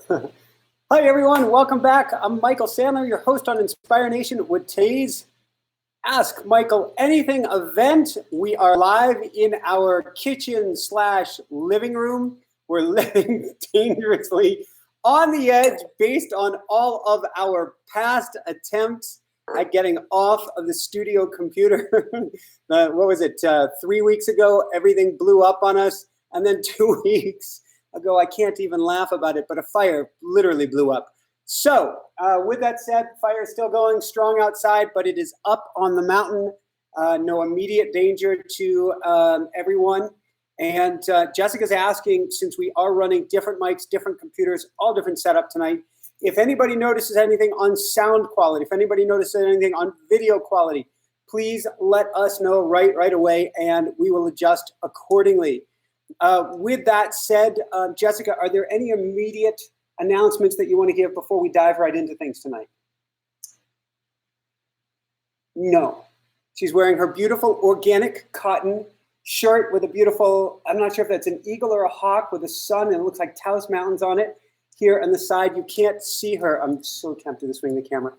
Hi everyone, welcome back. I'm Michael Sandler, your host on Inspire Nation with today's Ask Michael Anything event. We are live in our kitchen / living room. We're living dangerously on the edge based on all of our past attempts at getting off of the studio computer. What was it, 3 weeks ago, everything blew up on us, and then 2 weeks ago, I can't even laugh about it, but a fire literally blew up. So with that said, fire is still going strong outside, but it is up on the mountain. No immediate danger to everyone. And Jessica's asking, since we are running different mics, different computers, all different setup tonight, if anybody notices anything on sound quality, if anybody notices anything on video quality, please let us know right away, and we will adjust accordingly. With that said, Jessica, are there any immediate announcements that you want to give before we dive right into things tonight? No. She's wearing her beautiful organic cotton shirt with a beautiful, I'm not sure if that's an eagle or a hawk with a sun, and it looks like Taos Mountains on it. Here on the side, you can't see her. I'm so tempted to swing the camera.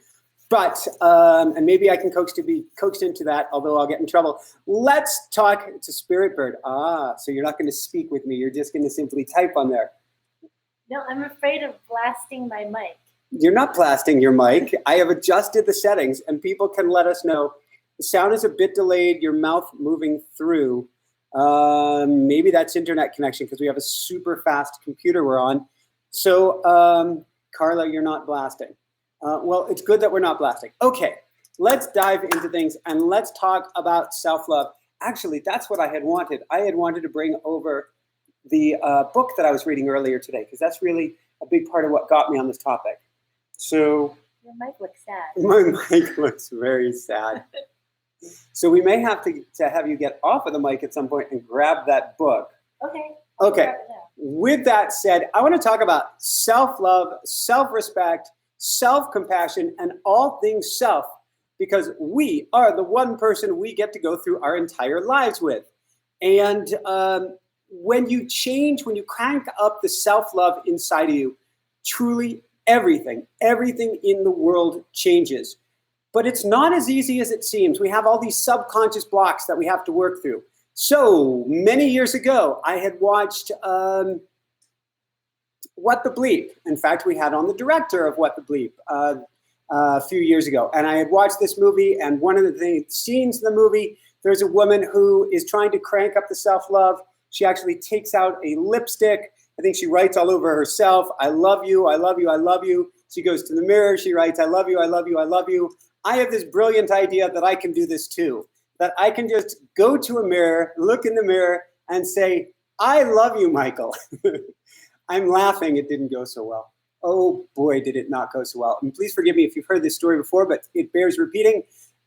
But, and maybe I can be coaxed into that, although I'll get in trouble. Let's talk to Spirit Bird. So you're not going to speak with me. You're just going to simply type on there. No, I'm afraid of blasting my mic. You're not blasting your mic. I have adjusted the settings, and people can let us know. The sound is a bit delayed, your mouth moving through. Maybe that's internet connection because we have a super fast computer we're on. So, Carla, you're not blasting. Well, it's good that we're not blasting. Okay, let's dive into things and let's talk about self-love. Actually, that's what I had wanted. I had wanted to bring over the book that I was reading earlier today because that's really a big part of what got me on this topic. So your mic looks sad. My mic looks very sad. So we may have to have you get off of the mic at some point and grab that book. Okay. Okay. With that said, I want to talk about self-love, self-respect, self-compassion, and all things self, because we are the one person we get to go through our entire lives with. And when you crank up the self-love inside of you, truly everything in the world changes. But it's not as easy as it seems. We have all these subconscious blocks that we have to work through. So many years ago, I had watched What the Bleep. In fact, we had on the director of What the Bleep a few years ago. And I had watched this movie, and one of the scenes in the movie, there's a woman who is trying to crank up the self-love. She actually takes out a lipstick. I think she writes all over herself, I love you, I love you, I love you. She goes to the mirror, she writes, I love you, I love you, I love you. I have this brilliant idea that I can do this too. That I can just go to a mirror, look in the mirror, and say, I love you, Michael. I'm laughing, it didn't go so well. Oh boy, did it not go so well. And please forgive me if you've heard this story before, but it bears repeating.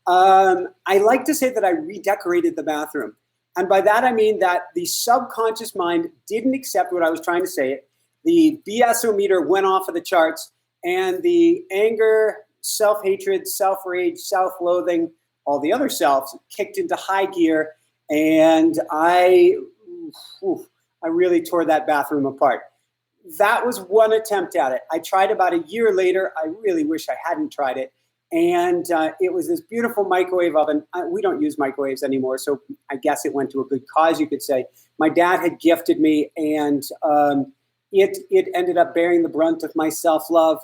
I like to say that I redecorated the bathroom. And by that I mean that the subconscious mind didn't accept what I was trying to say. The BSO-meter went off of the charts, and the anger, self-hatred, self-rage, self-loathing, all the other selves kicked into high gear, and I really tore that bathroom apart. That was one attempt at it. I tried about a year later. I really wish I hadn't tried it. And it was this beautiful microwave oven. We don't use microwaves anymore, so I guess it went to a good cause, you could say. My dad had gifted me, and it ended up bearing the brunt of my self-love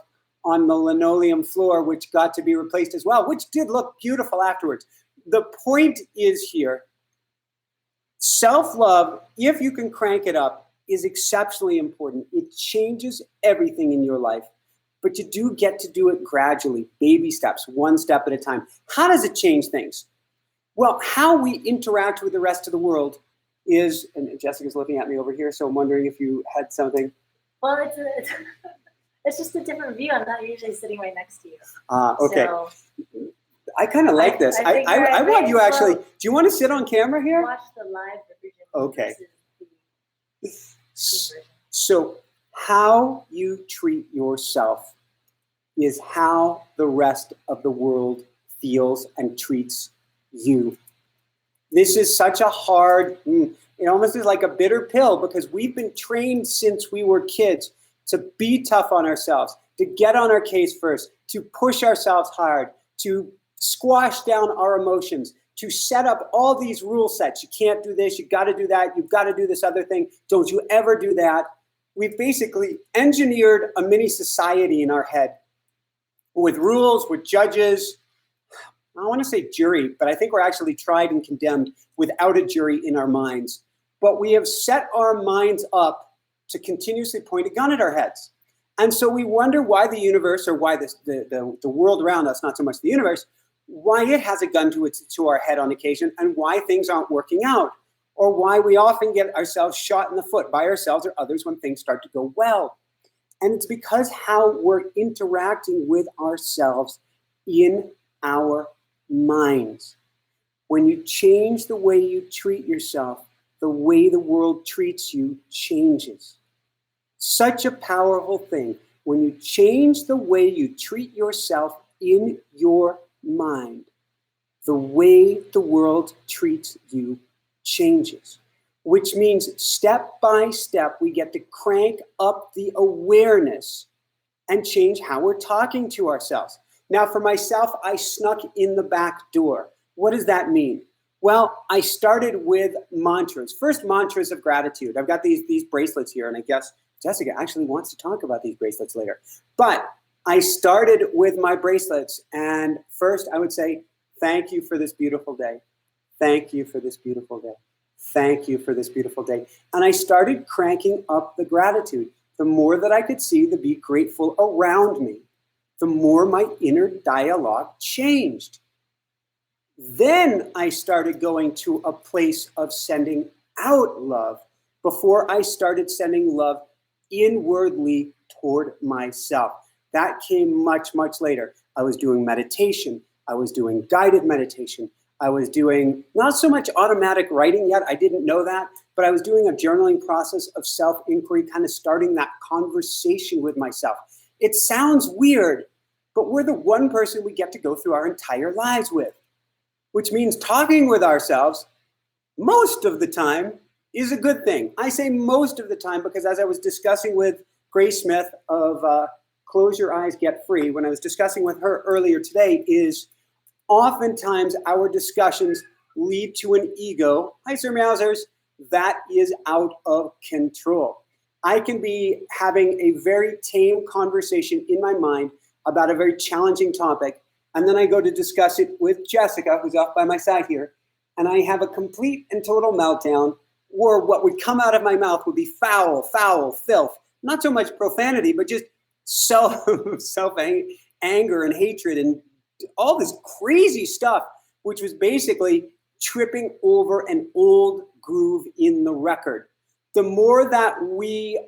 on the linoleum floor, which got to be replaced as well, which did look beautiful afterwards. The point is here, self-love, if you can crank it up, is exceptionally important. It changes everything in your life, but you do get to do it gradually, baby steps, one step at a time. How does it change things? Well, how we interact with the rest of the world is, and Jessica's looking at me over here, so I'm wondering if you had something. Well, it's just a different view. I'm not usually sitting right next to you. Okay. So I kind of like this. I want you actually, do you want to sit on camera here? Watch the live version. Okay. So how you treat yourself is how the rest of the world feels and treats you. This is such a hard, it almost is like a bitter pill, because we've been trained since we were kids to be tough on ourselves, to get on our case first, to push ourselves hard, to squash down our emotions, to set up all these rule sets. You can't do this, you got to do that, you've got to do this other thing, don't you ever do that. We've basically engineered a mini society in our head with rules, with judges. I want to say jury, but I think we're actually tried and condemned without a jury in our minds. But we have set our minds up to continuously point a gun at our heads. And so we wonder why the universe, or why the world around us, not so much the universe, why it has a gun to our head on occasion, and why things aren't working out, or why we often get ourselves shot in the foot by ourselves or others when things start to go well. And it's because how we're interacting with ourselves in our minds. When you change the way you treat yourself, the way the world treats you changes. Such a powerful thing. When you change the way you treat yourself in your mind, the way the world treats you changes. Which means step by step, we get to crank up the awareness and change how we're talking to ourselves. Now, for myself, I snuck in the back door. What does that mean? Well, I started with mantras. First, mantras of gratitude. I've got these bracelets here, and I guess Jessica actually wants to talk about these bracelets later. But I started with my bracelets, and first I would say, thank you for this beautiful day. Thank you for this beautiful day. Thank you for this beautiful day. And I started cranking up the gratitude. The more that I could see the be grateful around me, the more my inner dialogue changed. Then I started going to a place of sending out love before I started sending love inwardly toward myself. That came much, much later. I was doing meditation. I was doing guided meditation. I was doing not so much automatic writing yet. I didn't know that, but I was doing a journaling process of self-inquiry, kind of starting that conversation with myself. It sounds weird, but we're the one person we get to go through our entire lives with, which means talking with ourselves most of the time is a good thing. I say most of the time because as I was discussing with Grace Smith of Close Your Eyes, Get Free, when I was discussing with her earlier today, is oftentimes our discussions lead to an ego, hi Sir Mousers, that is out of control. I can be having a very tame conversation in my mind about a very challenging topic, and then I go to discuss it with Jessica, who's off by my side here, and I have a complete and total meltdown, or what would come out of my mouth would be foul, filth. Not so much profanity, but just self-anger and hatred and all this crazy stuff, which was basically tripping over an old groove in the record. The more that we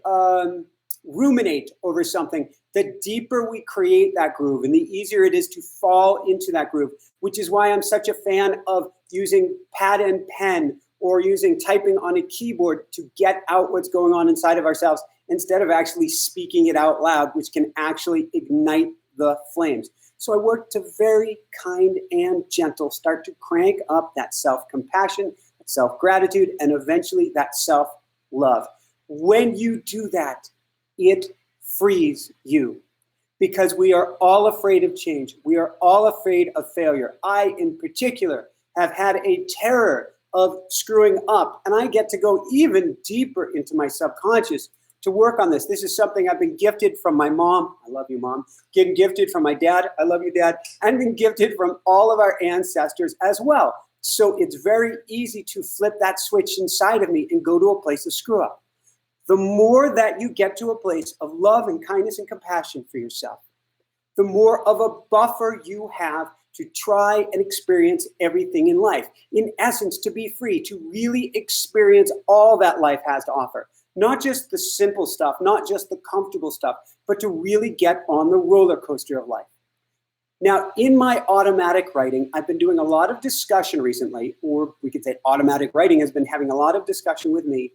ruminate over something, the deeper we create that groove and the easier it is to fall into that groove, which is why I'm such a fan of using pad and pen or using typing on a keyboard to get out what's going on inside of ourselves instead of actually speaking it out loud, which can actually ignite the flames. So I work to very kind and gentle, start to crank up that self-compassion, that self-gratitude, and eventually that self-love. When you do that, it frees you because we are all afraid of change. We are all afraid of failure. I, in particular, have had a terror of screwing up, and I get to go even deeper into my subconscious to work on this. This is something I've been gifted from my mom. I love you, Mom. Getting gifted from my dad. I love you, Dad. And been gifted from all of our ancestors as well. So it's very easy to flip that switch inside of me and go to a place of screw up. The more that you get to a place of love and kindness and compassion for yourself, the more of a buffer you have to try and experience everything in life. In essence, to be free, to really experience all that life has to offer. Not just the simple stuff, not just the comfortable stuff, but to really get on the roller coaster of life. Now, in my automatic writing, I've been doing a lot of discussion recently, or we could say automatic writing has been having a lot of discussion with me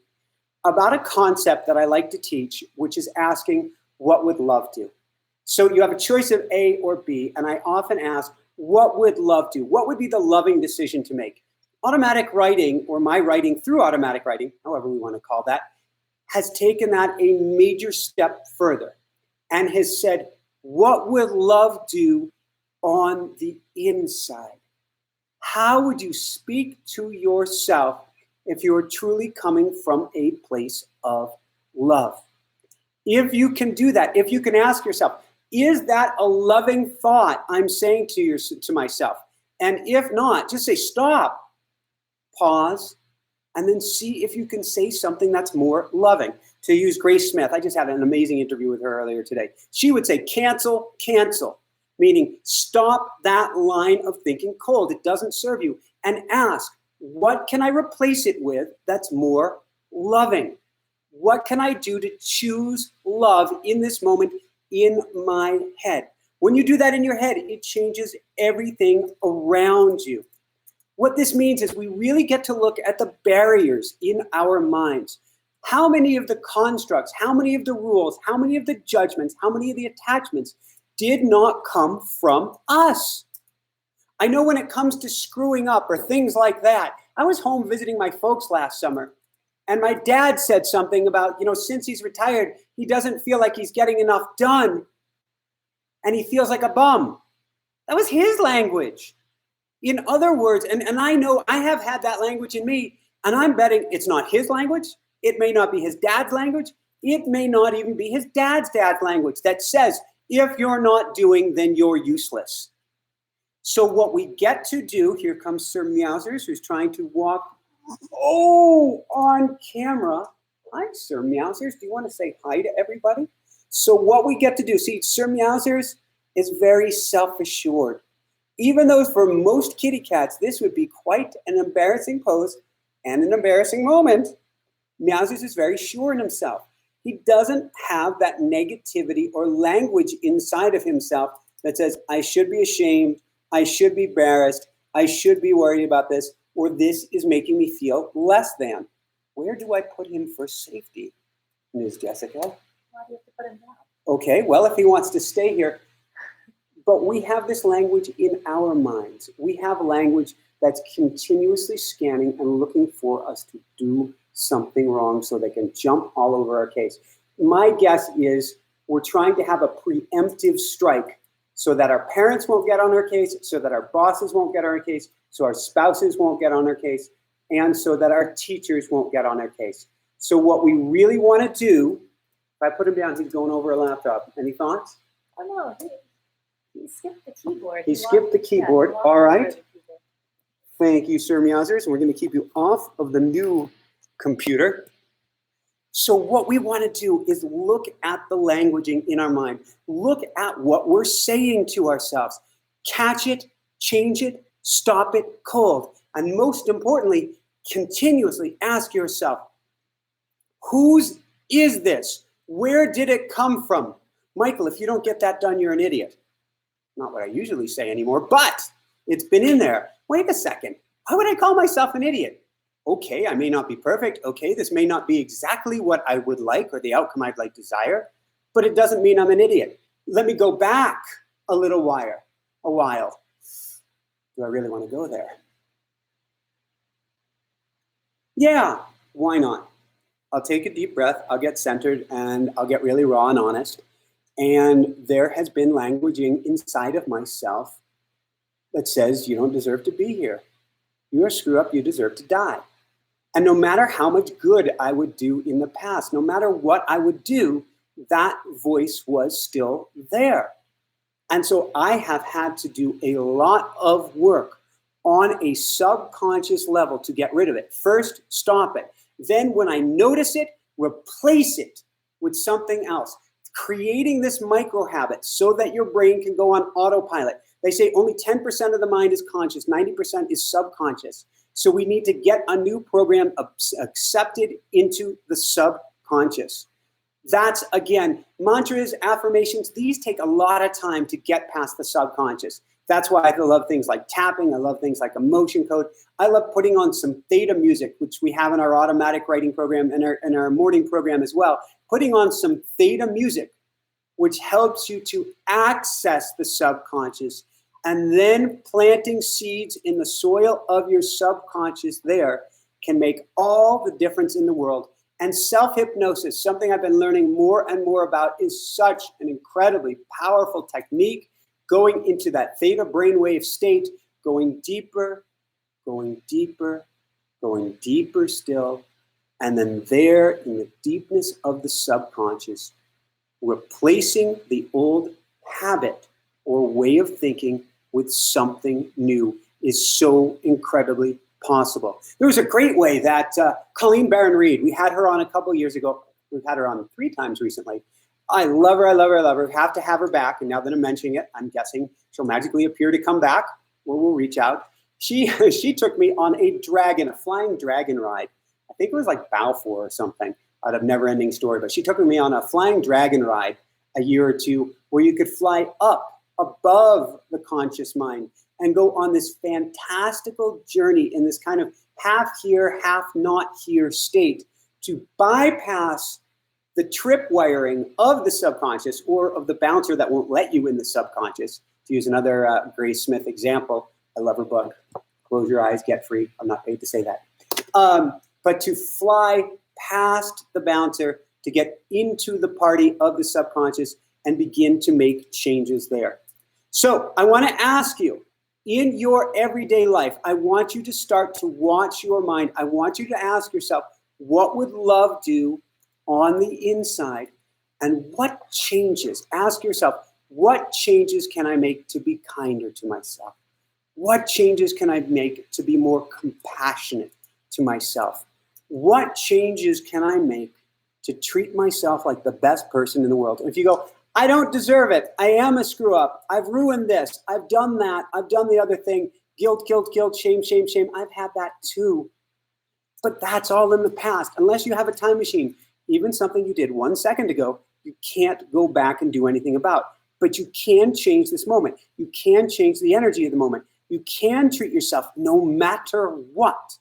about a concept that I like to teach, which is asking, what would love do? So you have a choice of A or B, and I often ask, what would love do? What would be the loving decision to make? Automatic writing, or my writing through automatic writing, however we want to call that, has taken that a major step further and has said, what would love do on the inside? How would you speak to yourself if you are truly coming from a place of love? If you can do that, if you can ask yourself, is that a loving thought I'm saying to myself? And if not, just say stop, pause, and then see if you can say something that's more loving. To use Grace Smith, I just had an amazing interview with her earlier today. She would say, cancel, cancel, meaning stop that line of thinking cold. It doesn't serve you. And ask, what can I replace it with that's more loving? What can I do to choose love in this moment in my head? When you do that in your head, it changes everything around you. What this means is we really get to look at the barriers in our minds. How many of the constructs, how many of the rules, how many of the judgments, how many of the attachments did not come from us? I know when it comes to screwing up or things like that, I was home visiting my folks last summer, and my dad said something about, since he's retired, he doesn't feel like he's getting enough done, and he feels like a bum. That was his language. In other words, and I know I have had that language in me, and I'm betting it's not his language. It may not be his dad's language. It may not even be his dad's language that says, if you're not doing, then you're useless. So what we get to do, here comes Sir Mousers, who's trying to walk, on camera. Hi, Sir Mousers. Do you want to say hi to everybody? So what we get to do, see, Sir Mousers is very self-assured. Even though for most kitty cats, this would be quite an embarrassing pose and an embarrassing moment, Mousers is very sure in himself. He doesn't have that negativity or language inside of himself that says, I should be ashamed, I should be embarrassed, I should be worried about this, or this is making me feel less than. Where do I put him for safety, Ms. Jessica? Why do you have to put him down? Okay, well, if he wants to stay here. But we have this language in our minds. We have language that's continuously scanning and looking for us to do something wrong so they can jump all over our case. My guess is we're trying to have a preemptive strike so that our parents won't get on our case, so that our bosses won't get on our case, so our spouses won't get on our case, and so that our teachers won't get on our case. So what we really want to do, if I put him down, he's going over a laptop. Any thoughts? Oh, no. He skipped the keyboard. He skipped the keyboard. All right. Thank you, Sir Mousers. And we're going to keep you off of the new computer. So what we want to do is look at the languaging in our mind. Look at what we're saying to ourselves. Catch it, change it, stop it cold. And most importantly, continuously ask yourself, whose is this? Where did it come from? Michael, if you don't get that done, you're an idiot. Not what I usually say anymore, but it's been in there. Wait a second. Why would I call myself an idiot? Okay, I may not be perfect. Okay, this may not be exactly what I would like or the outcome I'd like desire, but it doesn't mean I'm an idiot. Let me go back a while. Do I really want to go there? Yeah, why not? I'll take a deep breath, I'll get centered, and I'll get really raw and honest. And there has been languaging inside of myself that says you don't deserve to be here. You're a screw up, you deserve to die. And no matter how much good I would do in the past, no matter what I would do, that voice was still there. And so I have had to do a lot of work on a subconscious level to get rid of it. First, stop it. Then when I notice it, replace it with something else. Creating this micro habit so that your brain can go on autopilot. They say only 10% of the mind is conscious, 90% is subconscious. So we need to get a new program accepted into the subconscious. That's, again, mantras, affirmations, these take a lot of time to get past the subconscious. That's why I love things like tapping. I love things like emotion code. I love putting on some theta music, which we have in our automatic writing program and our morning program as well. Putting on some theta music, which helps you to access the subconscious, and then planting seeds in the soil of your subconscious there can make all the difference in the world. And self-hypnosis, something I've been learning more and more about, is such an incredibly powerful technique, going into that theta brainwave state, going deeper, going deeper, going deeper still, and then there in the deepness of the subconscious, replacing the old habit or way of thinking with something new is so incredibly possible. There was a great way that Colleen Barron-Reed, we had her on a couple years ago. We've had her on 3 times recently. I love her, I love her, I love her. Have to have her back. And now that I'm mentioning it, I'm guessing she'll magically appear to come back, or we'll reach out. She took me on a flying dragon ride. I think it was like Balfour or something out of Never Ending Story. But she took me on a flying dragon ride a year or two where you could fly up above the conscious mind and go on this fantastical journey in this kind of half here, half not here state to bypass the tripwiring of the subconscious, or of the bouncer that won't let you in the subconscious. To use another Grace Smith example, I love her book, Close Your Eyes, Get Free. I'm not paid to say that. But to fly past the bouncer, to get into the party of the subconscious and begin to make changes there. So I want to ask you, in your everyday life, I want you to start to watch your mind. I want you to ask yourself, what would love do on the inside? And what changes? Ask yourself, what changes can I make to be kinder to myself? What changes can I make to be more compassionate to myself? What changes can I make to treat myself like the best person in the world? And if you go, I don't deserve it, I am a screw up, I've ruined this, I've done that, I've done the other thing, guilt, shame, I've had that too. But that's all in the past. Unless you have a time machine, even something you did 1 second ago, you can't go back and do anything about. But you can change this moment. You can change the energy of the moment. You can treat yourself no matter what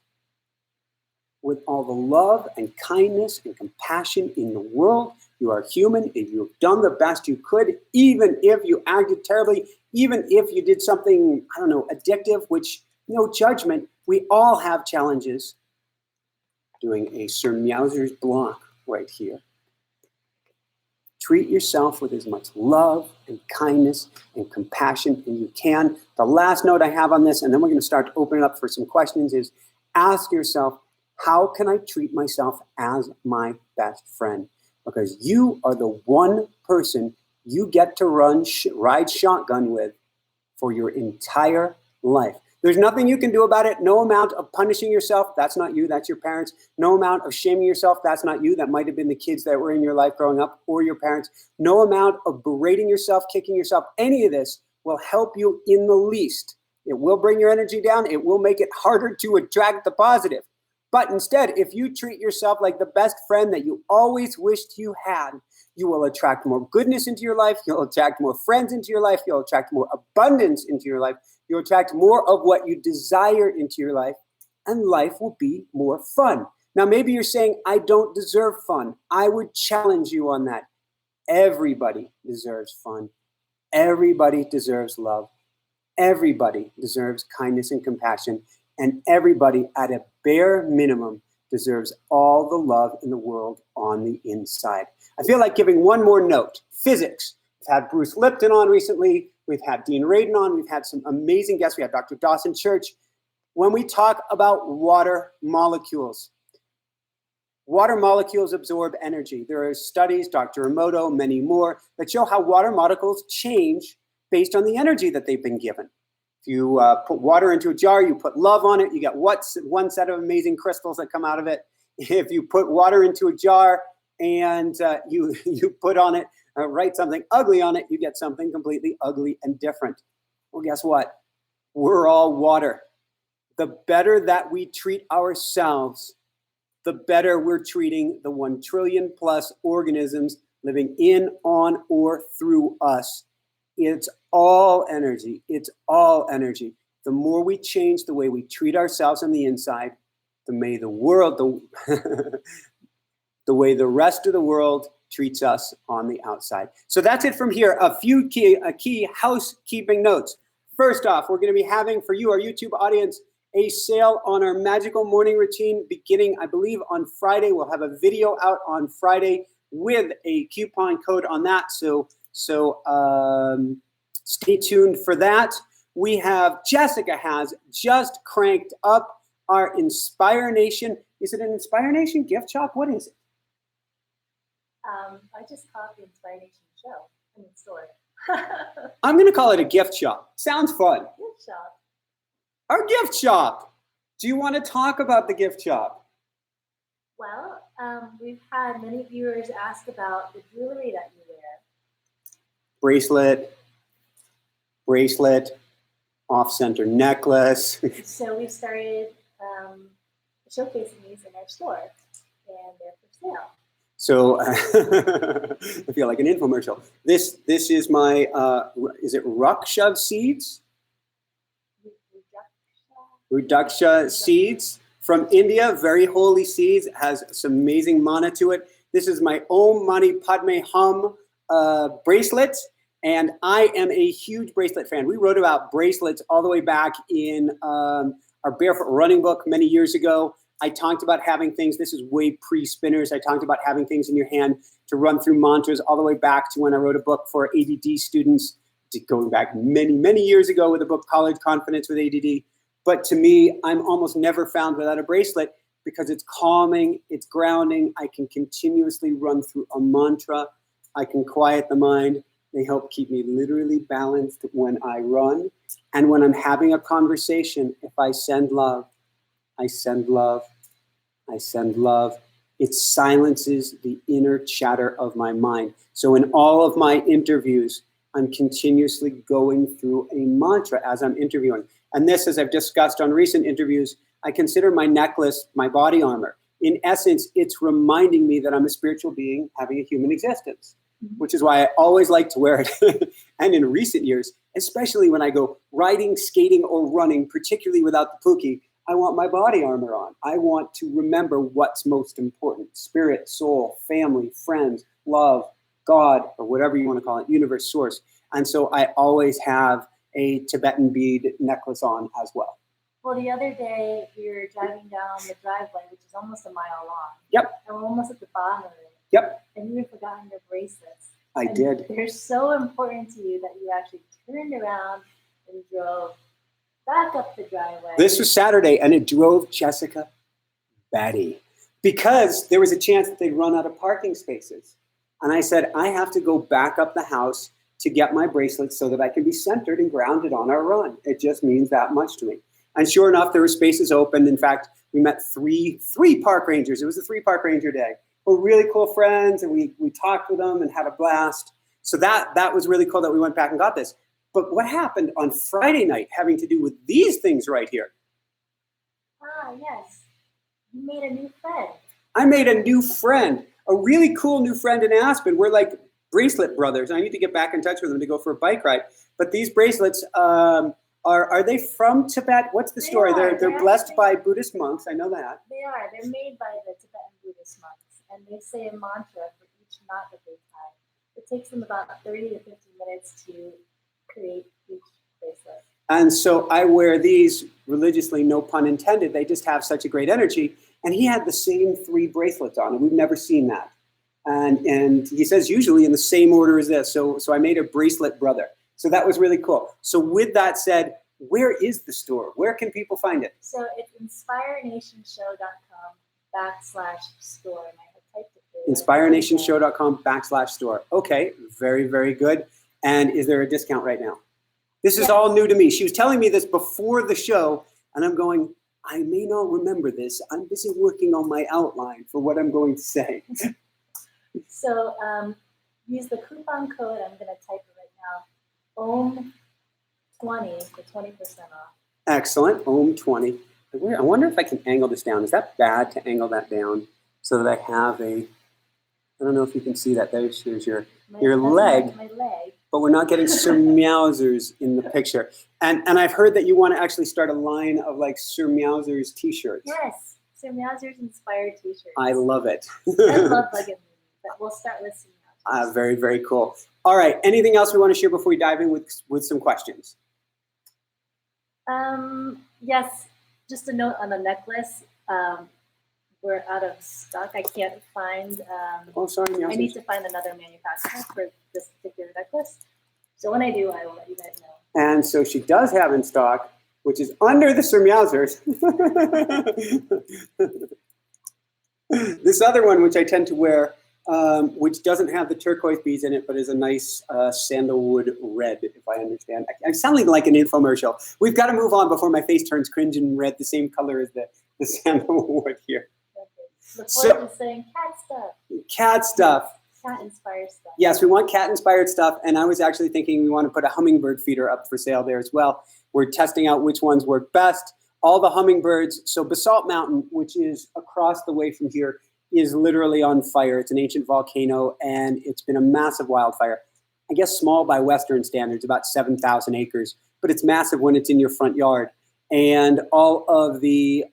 with all the love and kindness and compassion in the world. You are human, and you've done the best you could, even if you acted terribly, even if you did something, I don't know, addictive, which, no judgment. We all have challenges. Doing a Sir Mousers block right here. Treat yourself with as much love and kindness and compassion as you can. The last note I have on this, and then we're going to start to open it up for some questions, is ask yourself, how can I treat myself as my best friend? Because you are the one person you get to ride shotgun with for your entire life. There's nothing you can do about it. No amount of punishing yourself, that's not you, that's your parents. No amount of shaming yourself, that's not you. That might have been the kids that were in your life growing up, or your parents. No amount of berating yourself, kicking yourself, any of this will help you in the least. It will bring your energy down. It will make it harder to attract the positive. But instead, if you treat yourself like the best friend that you always wished you had, you will attract more goodness into your life. You'll attract more friends into your life. You'll attract more abundance into your life. You'll attract more of what you desire into your life, and life will be more fun. Now, maybe you're saying, I don't deserve fun. I would challenge you on that. Everybody deserves fun. Everybody deserves love. Everybody deserves kindness and compassion. And everybody, at a bare minimum, deserves all the love in the world on the inside. I feel like giving one more note. Physics. We've had Bruce Lipton on recently. We've had Dean Radin on. We've had some amazing guests. We had Dr. Dawson Church. When we talk about water molecules absorb energy. There are studies, Dr. Emoto, many more, that show how water molecules change based on the energy that they've been given. If you put water into a jar, you put love on it, you get one set of amazing crystals that come out of it. If you put water into a jar and you put on it, write something ugly on it, you get something completely ugly and different. Well, guess what? We're all water. The better that we treat ourselves, the better we're treating the 1 trillion plus organisms living in, on, or through us. It's all energy. It's all energy. The more we change the way we treat ourselves on the inside, the way the way the rest of the world treats us on the outside. So that's it from here. A few key housekeeping notes. First off, we're going to be having, for you, our YouTube audience, a sale on our magical morning routine beginning, I believe, on Friday. We'll have a video out on Friday with a coupon code on that. So stay tuned for that. We have, Jessica has just cranked up our Inspire Nation. Is it an Inspire Nation gift shop? What is it? I just called the Inspire Nation show in the store. I'm going to call it a gift shop. Sounds fun. Gift shop. Our gift shop. Do you want to talk about the gift shop? Well, we've had many viewers ask about the jewelry that you wear. Bracelet, off-center necklace. So we started showcasing these in our store, and they're for sale. So I feel like an infomercial. This is my, is it Raksha seeds? Rudaksha seeds from India, very holy seeds, has some amazing mana to it. This is my Om Mani Padme Hum bracelet, and I am a huge bracelet fan. We wrote about bracelets all the way back in our Barefoot Running book many years ago. I talked about having things, this is way pre-spinners, I talked about having things in your hand to run through mantras all the way back to when I wrote a book for ADD students, going back many, many years ago with the book College Confidence with ADD. But to me, I'm almost never found without a bracelet because it's calming, it's grounding. I can continuously run through a mantra. I can quiet the mind. They help keep me literally balanced when I run. And when I'm having a conversation, if I send love, I send love, I send love. It silences the inner chatter of my mind. So in all of my interviews, I'm continuously going through a mantra as I'm interviewing. And this, as I've discussed on recent interviews, I consider my necklace my body armor. In essence, it's reminding me that I'm a spiritual being having a human existence, which is why I always like to wear it. And in recent years, especially when I go riding, skating, or running, particularly without the pookie, I want my body armor on. I want to remember what's most important: spirit, soul, family, friends, love, God, or whatever you want to call it, universe, source. And so I always have a Tibetan bead necklace on as well. Well, the other day we were driving down the driveway, which is almost a mile long. Yep. And we're almost at the bottom of it. Yep. And you had forgotten your bracelets. I did. They're so important to you that you actually turned around and drove back up the driveway. This was Saturday, and it drove Jessica batty because there was a chance that they'd run out of parking spaces. And I said, I have to go back up the house to get my bracelets so that I can be centered and grounded on our run. It just means that much to me. And sure enough, there were spaces open. In fact, we met three park rangers. It was a 3 park ranger day. We're really cool friends, and we talked with them and had a blast. So that was really cool that we went back and got this. But what happened on Friday night having to do with these things right here? Ah, yes. You made a new friend. I made a new friend, a really cool new friend in Aspen. We're like bracelet brothers. I need to get back in touch with them to go for a bike ride. But these bracelets, are they from Tibet? What's the story? They're blessed by Buddhist monks. I know that. They are. They're made by the Tibetan Buddhist monks. And they say a mantra for each knot that they tie. It takes them about 30 to 50 minutes to create each bracelet. And so I wear these religiously, no pun intended. They just have such a great energy. And he had the same 3 bracelets on, and we've never seen that. And he says usually in the same order as this. So I made a bracelet brother. So that was really cool. So with that said, where is the store? Where can people find it? So it's inspirenationshow.com/store. And I have typed it there. inspirenationshow.com/store. Okay, very, very good. And is there a discount right now? This is all new to me. She was telling me this before the show, and I'm going, I may not remember this. I'm busy working on my outline for what I'm going to say. So use the coupon code. I'm going to type it right now. OM20 for 20% off. Excellent. OM20. I wonder if I can angle this down. Is that bad to angle that down so that I have a, I don't know if you can see that. There's your leg. My leg. But we're not getting Sir Mousers in the picture. And I've heard that you want to actually start a line of like Sir Mousers T-shirts. Yes, Sir Mousers inspired T-shirts. I love it. I love Legged Movies, but we'll start with Sir Mousers. Very, very cool. All right, anything else we want to share before we dive in with some questions? Yes, just a note on the necklace. We're out of stock. I can't find. Oh, sorry. I need to find another manufacturer for this particular necklace. So when I do, I will let you guys know. And so she does have in stock, which is under the Sir Mousers. This other one, which I tend to wear, which doesn't have the turquoise beads in it, but is a nice sandalwood red, if I understand. I'm sounding like an infomercial. We've got to move on before my face turns cringe and red, the same color as the sandalwood here. Okay. Before so, saying cat stuff. Cat stuff. Cat-inspired stuff. Yes, we want cat-inspired stuff, and I was actually thinking we want to put a hummingbird feeder up for sale there as well. We're testing out which ones work best. All the hummingbirds, so Basalt Mountain, which is across the way from here, is literally on fire. It's an ancient volcano, and it's been a massive wildfire. I guess small by Western standards, about 7,000 acres, but it's massive when it's in your front yard. And all of the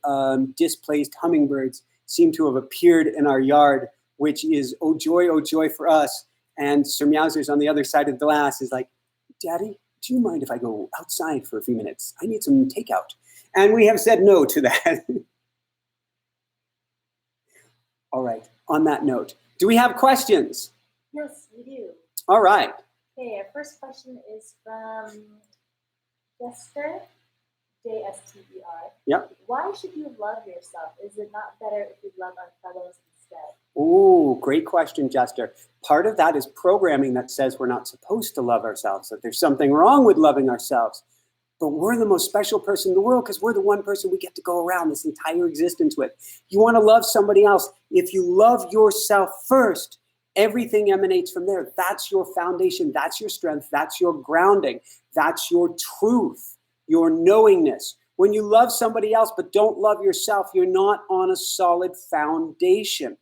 displaced hummingbirds seem to have appeared in our yard, which is oh joy for us. And Sir Mousers on the other side of the glass is like, Daddy, do you mind if I go outside for a few minutes? I need some takeout. And we have said no to that. All right, on that note, do we have questions? Yes, we do. All right. Okay, our first question is from Jester, J-S-T-E-R. Yep. Why should you love yourself? Is it not better if you love our fellows instead? Ooh, great question, Jester. Part of that is programming that says we're not supposed to love ourselves, that there's something wrong with loving ourselves. But we're the most special person in the world because we're the one person we get to go around this entire existence with. You want to love somebody else. If you love yourself first, everything emanates from there. That's your foundation. That's your strength. That's your grounding. That's your truth, your knowingness. When you love somebody else but don't love yourself, you're not on a solid foundation.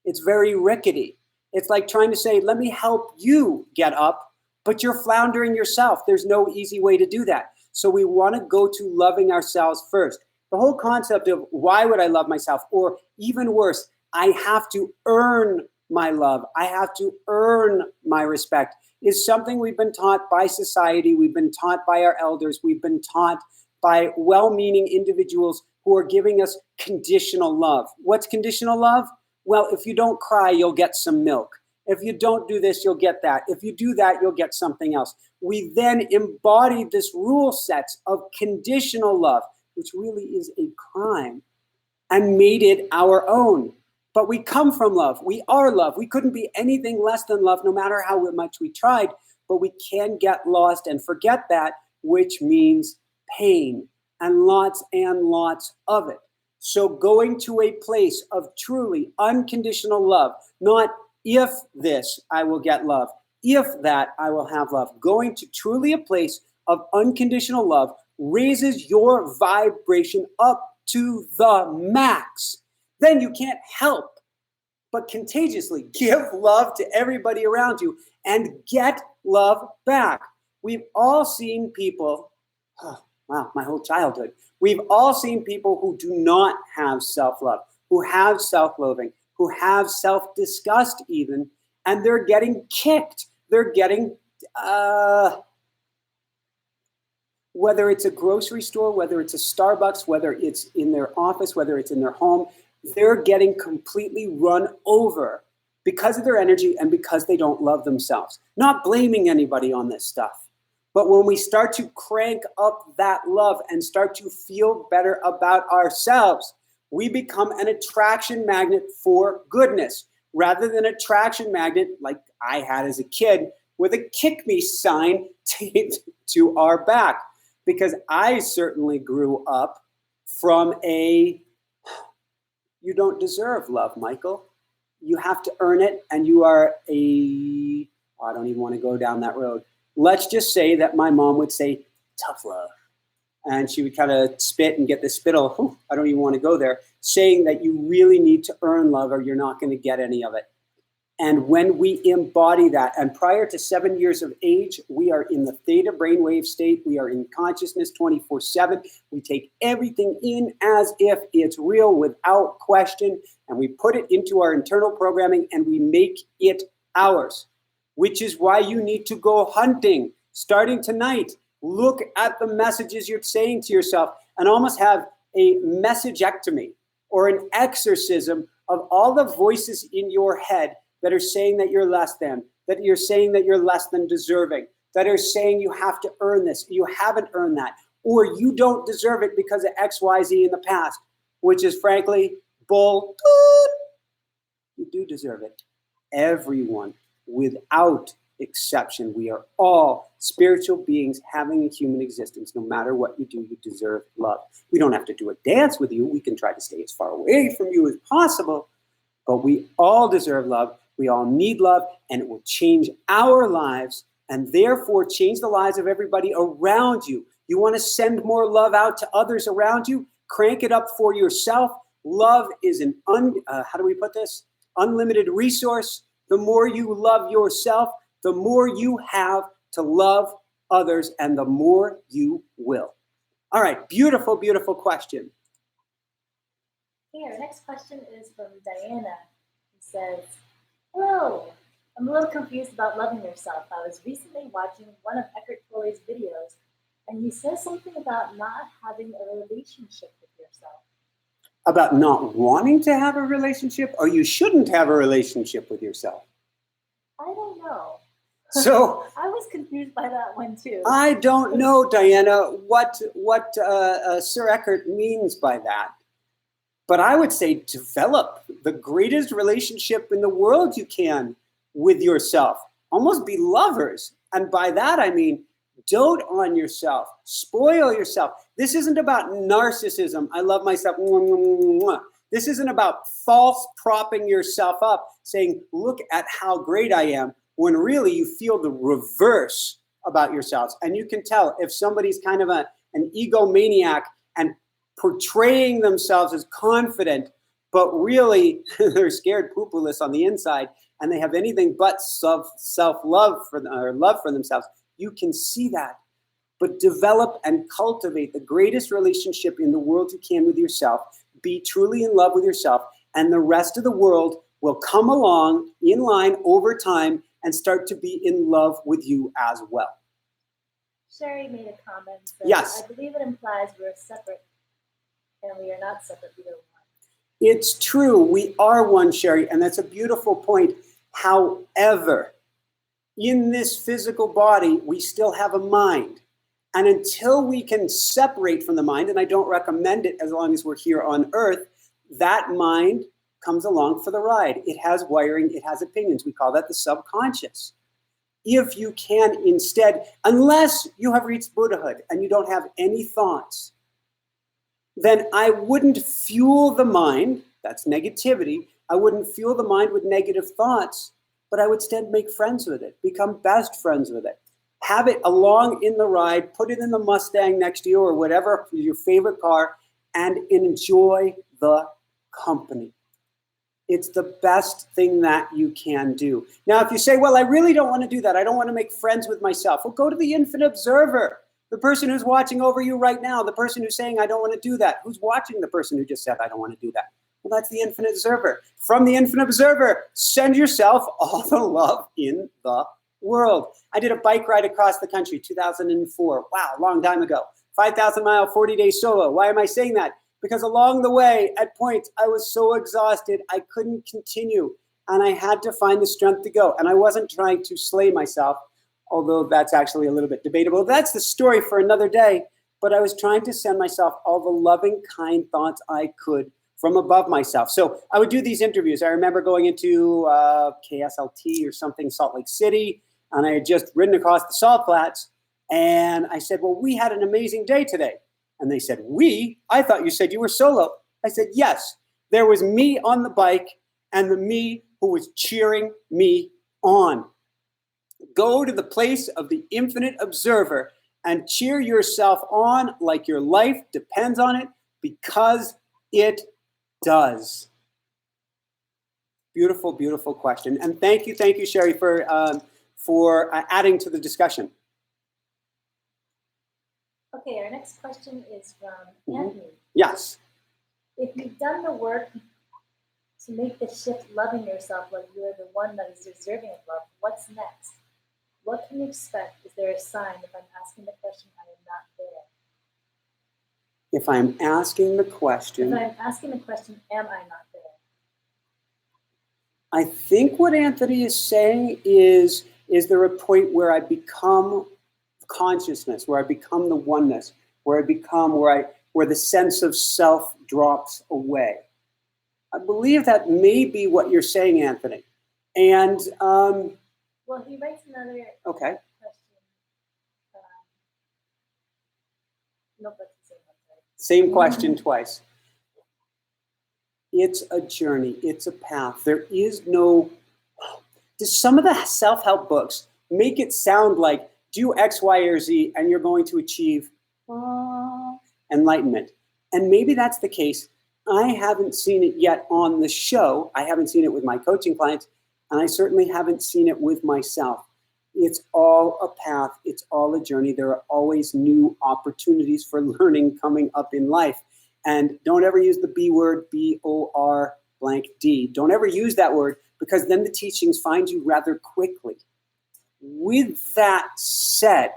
It's very rickety. It's like trying to say, let me help you get up, but you're floundering yourself. There's no easy way to do that. So we want to go to loving ourselves first. The whole concept of why would I love myself, or even worse, I have to earn my love, I have to earn my respect, is something we've been taught by society, we've been taught by our elders, we've been taught by well-meaning individuals who are giving us conditional love. What's conditional love? Well, if you don't cry, you'll get some milk. If you don't do this, you'll get that. If you do that, you'll get something else. We then embodied this rule sets of conditional love, which really is a crime, and made it our own. But we come from love. We are love. We couldn't be anything less than love, no matter how much we tried. But we can get lost and forget that, which means pain, and lots of it. So going to a place of truly unconditional love, not if this, I will get love. If that, I will have love. Going to truly a place of unconditional love raises your vibration up to the max. Then you can't help but contagiously give love to everybody around you and get love back. We've all seen people, oh, wow, my whole childhood. We've all seen people who do not have self-love, who have self-loathing, who have self-disgust even, and they're getting kicked. They're getting, whether it's a grocery store, whether it's a Starbucks, whether it's in their office, whether it's in their home, they're getting completely run over because of their energy and because they don't love themselves. Not blaming anybody on this stuff. But when we start to crank up that love and start to feel better about ourselves, we become an attraction magnet for goodness rather than an attraction magnet like I had as a kid with a kick me sign taped to our back. Because I certainly grew up from a, you don't deserve love, Michael. You have to earn it, and you are a, I don't even want to go down that road. Let's just say that my mom would say, tough love. And she would kind of spit and get the spittle, I don't even want to go there, saying that you really need to earn love or you're not going to get any of it. And when we embody that, and prior to 7 years of age, we are in the theta brainwave state. We are in consciousness 24/7. We take everything in as if it's real without question, and we put it into our internal programming and we make it ours, which is why you need to go hunting starting tonight. Look at the messages you're saying to yourself and almost have a messagectomy or an exorcism of all the voices in your head that are saying that you're less than, that you're saying that you're less than deserving, that are saying you have to earn this, you haven't earned that, or you don't deserve it because of X, Y, Z in the past, which is frankly bull. You do deserve it. Everyone, without exception, we are all spiritual beings having a human existence. No matter what you do, you deserve love. We don't have to do a dance with you. We can try to stay as far away from you as possible, but we all deserve love. We all need love, and it will change our lives and therefore change the lives of everybody around you. You want to send more love out to others around you? Crank it up for yourself. Love is an, how do we put this? Unlimited resource. The more you love yourself, the more you have to love others, and the more you will. All right, beautiful, beautiful question. Okay, our next question is from Diana, who says, hello, I'm a little confused about loving yourself. I was recently watching one of Eckhart Tolle's videos, and he says something about not having a relationship with yourself. About not wanting to have a relationship, or you shouldn't have a relationship with yourself? I don't know. So I was confused by that one too. I don't know, Diana, what Sir Eckhart means by that. But I would say develop the greatest relationship in the world you can with yourself. Almost be lovers. And by that, I mean, dote on yourself. Spoil yourself. This isn't about narcissism. I love myself. This isn't about false propping yourself up, saying, look at how great I am, when really you feel the reverse about yourselves. And you can tell if somebody's kind of an egomaniac and portraying themselves as confident, but really they're scared poopulous on the inside, and they have anything but self-love or love for themselves. You can see that. But develop and cultivate the greatest relationship in the world you can with yourself. Be truly in love with yourself, and the rest of the world will come along in line over time and start to be in love with you as well. Sherry made a comment that yes. I believe it implies we're separate, and we are not separate, we are one. It's true, we are one, Sherry, and that's a beautiful point. However, in this physical body, we still have a mind. And until we can separate from the mind, and I don't recommend it as long as we're here on earth, that mind comes along for the ride. It has wiring, it has opinions. We call that the subconscious. If you can instead, unless you have reached Buddhahood and you don't have any thoughts, then I wouldn't fuel the mind, that's negativity, I wouldn't fuel the mind with negative thoughts, but I would instead make friends with it, become best friends with it. Have it along in the ride, put it in the Mustang next to you or whatever, your favorite car, and enjoy the company. It's the best thing that you can do. Now, if you say, well, I really don't want to do that. I don't want to make friends with myself. Well, go to the infinite observer, the person who's watching over you right now, the person who's saying, I don't want to do that. Who's watching the person who just said, I don't want to do that? Well, that's the infinite observer. From the infinite observer, send yourself all the love in the world. I did a bike ride across the country, 2004. Wow, long time ago. 5,000-mile, 40-day solo. Why am I saying that? Because along the way, at points, I was so exhausted, I couldn't continue. And I had to find the strength to go. And I wasn't trying to slay myself, although that's actually a little bit debatable. That's the story for another day. But I was trying to send myself all the loving, kind thoughts I could from above myself. So I would do these interviews. I remember going into KSLT or something, Salt Lake City, and I had just ridden across the salt flats. And I said, well, we had an amazing day today. And they said, we? I thought you said you were solo. I said, yes. There was me on the bike and the me who was cheering me on. Go to the place of the infinite observer and cheer yourself on like your life depends on it, because it does. Beautiful, beautiful question. And thank you, Sherry, for adding to the discussion. Okay, our next question is from Anthony. Yes. If you've done the work to make the shift loving yourself like you are the one that is deserving of love, what's next? What can you expect? Is there a sign if I'm asking the question, I am not If I'm asking the question, am I not there? I think what Anthony is saying is there a point where I become consciousness, where I become the oneness, where the sense of self drops away? I believe that may be what you're saying, Anthony. And well, he writes another okay. question. Nope, that's the same one. Right? Same question twice. It's a journey. It's a path. There is no. Does some of the self-help books make it sound like do X, Y, or Z, and you're going to achieve enlightenment? And maybe that's the case. I haven't seen it yet on the show. I haven't seen it with my coaching clients, and I certainly haven't seen it with myself. It's all a path. It's all a journey. There are always new opportunities for learning coming up in life. And don't ever use the B word, B-O-R-blank-D. Don't ever use that word, because then the teachings find you rather quickly. With that said,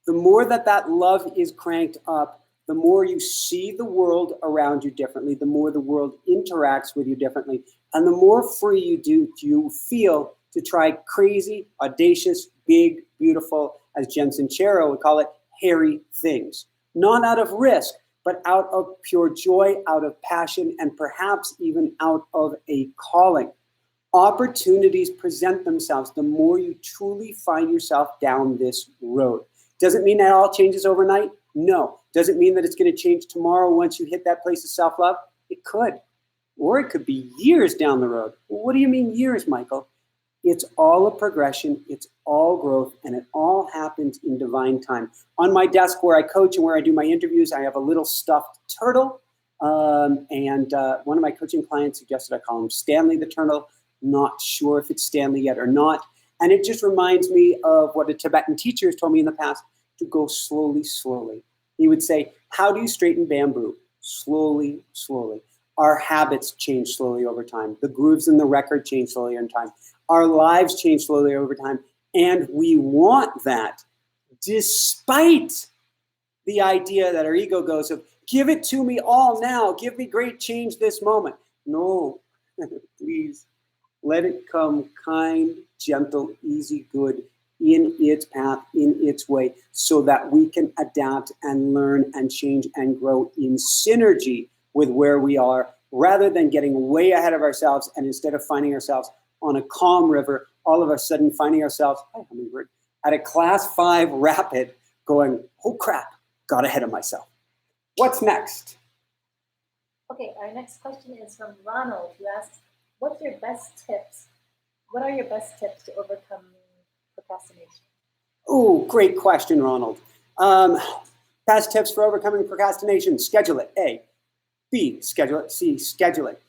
the more that love is cranked up, the more you see the world around you differently, the more the world interacts with you differently, and the more free you feel to try crazy, audacious, big, beautiful, as Jen Sincero would call it, hairy things. Not out of risk, but out of pure joy, out of passion, and perhaps even out of a calling. Opportunities present themselves the more you truly find yourself down this road. Doesn't mean that all changes overnight? No. Doesn't mean that it's going to change tomorrow once you hit that place of self-love? It could. Or it could be years down the road. Well, what do you mean years, Michael? It's all a progression. It's all growth, and it all happens in divine time. On my desk where I coach and where I do my interviews, I have a little stuffed turtle. And one of my coaching clients suggested I call him Stanley the Turtle. Not sure if it's Stanley yet or not. And it just reminds me of what a Tibetan teacher has told me in the past, to go slowly, slowly. He would say, how do you straighten bamboo? Slowly, slowly. Our habits change slowly over time. The grooves in the record change slowly over time. Our lives change slowly over time. And we want that, despite the idea that our ego goes of, give it to me all now. Give me great change this moment. No, please. Let it come kind, gentle, easy, good, in its path, in its way, so that we can adapt and learn and change and grow in synergy with where we are, rather than getting way ahead of ourselves and instead of finding ourselves on a calm river, all of a sudden finding ourselves, at a class 5 rapid going, oh crap, got ahead of myself. What's next? Okay, our next question is from Ronald, who asks, what are your best tips to overcome procrastination? Oh, great question, Ronald. Best tips for overcoming procrastination: schedule it. A. B, schedule it. C, schedule it.